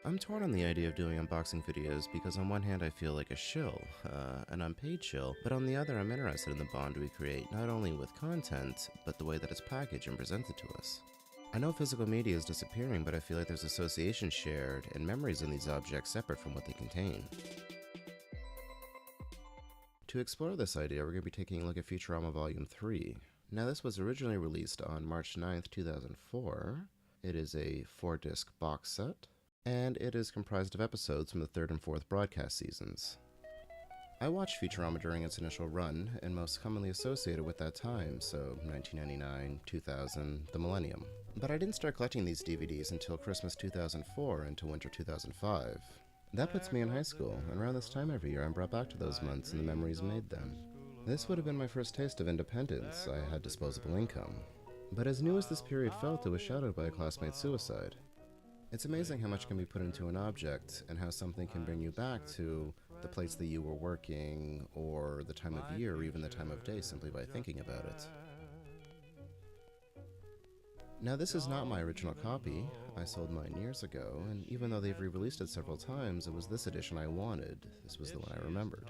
I'm torn on the idea of doing unboxing videos because on one hand I feel like a shill, an unpaid shill, but on the other I'm interested in the bond we create not only with content, but the way that it's packaged and presented to us. I know physical media is disappearing, but I feel like there's associations shared and memories in these objects separate from what they contain. To explore this idea, we're going to be taking a look at Futurama Volume 3. Now this was originally released on March 9th, 2004. It is a 4-disc box set, and it is comprised of episodes from the 3rd and 4th broadcast seasons. I watched Futurama during its initial run, and most commonly associated with that time, so 1999, 2000, the millennium. But I didn't start collecting these DVDs until Christmas 2004 into winter 2005. That puts me in high school, and around this time every year I'm brought back to those months and the memories made then. This would have been my first taste of independence. I had disposable income. But as new as this period felt, it was shadowed by a classmate's suicide. It's amazing how much can be put into an object, and how something can bring you back to the place that you were working, or the time of year, or even the time of day, simply by thinking about it. Now this is not my original copy. I sold mine years ago, and even though they've re-released it several times, it was this edition I wanted. This was the one I remembered.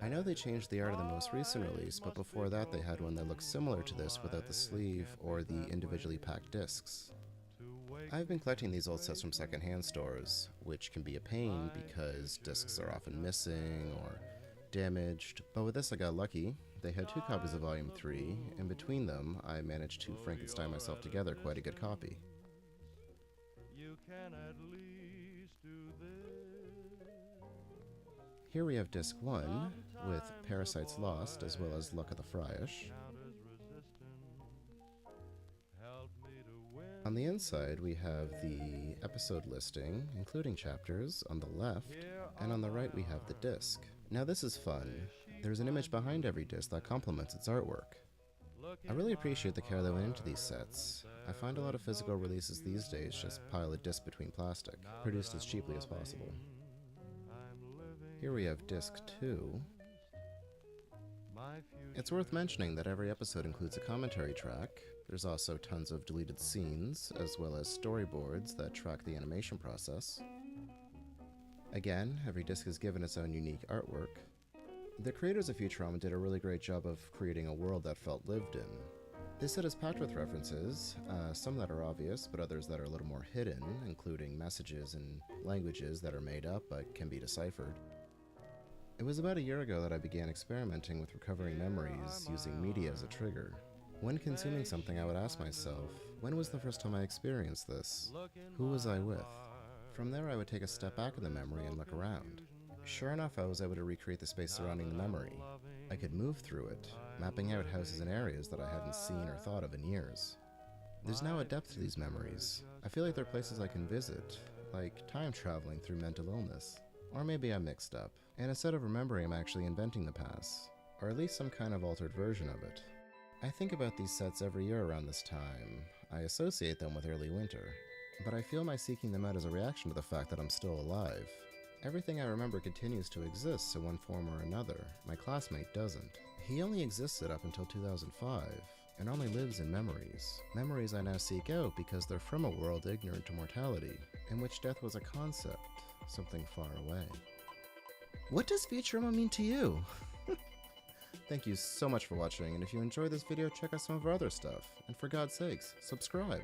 I know they changed the art of the most recent release, but before that they had one that looked similar to this without the sleeve or the individually packed discs. I've been collecting these old sets from secondhand stores, which can be a pain because discs are often missing or damaged, but with this I got lucky. They had 2 copies of Volume 3, and between them I managed to Frankenstein myself together quite a good copy. Here we have Disc 1, with Parasites Lost as well as Luck of the Fryish. On the inside we have the episode listing, including chapters, on the left, and on the right we have the disc. Now this is fun. There's an image behind every disc that complements its artwork. I really appreciate the care that went into these sets. I find a lot of physical releases these days just pile a disc between plastic, produced as cheaply as possible. Here we have Disc 2. It's worth mentioning that every episode includes a commentary track. There's also tons of deleted scenes, as well as storyboards that track the animation process. Again, every disc is given its own unique artwork. The creators of Futurama did a really great job of creating a world that felt lived in. This set is packed with references, some that are obvious, but others that are a little more hidden, including messages in languages that are made up but can be deciphered. It was about a year ago that I began experimenting with recovering memories using media as a trigger. When consuming something, I would ask myself, when was the first time I experienced this? Who was I with? From there, I would take a step back in the memory and look around. Sure enough, I was able to recreate the space surrounding the memory. I could move through it, mapping out houses and areas that I hadn't seen or thought of in years. There's now a depth to these memories. I feel like they're places I can visit, like time traveling through mental illness. Or maybe I'm mixed up, and instead of remembering, I'm actually inventing the past, or at least some kind of altered version of it. I think about these sets every year around this time. I associate them with early winter, but I feel my seeking them out as a reaction to the fact that I'm still alive. Everything I remember continues to exist in one form or another. My classmate doesn't. He only existed up until 2005, and only lives in memories. Memories I now seek out because they're from a world ignorant to mortality, in which death was a concept, something far away. What does Futurama mean to you? Thank you so much for watching, and if you enjoyed this video, check out some of our other stuff. And for God's sakes, subscribe!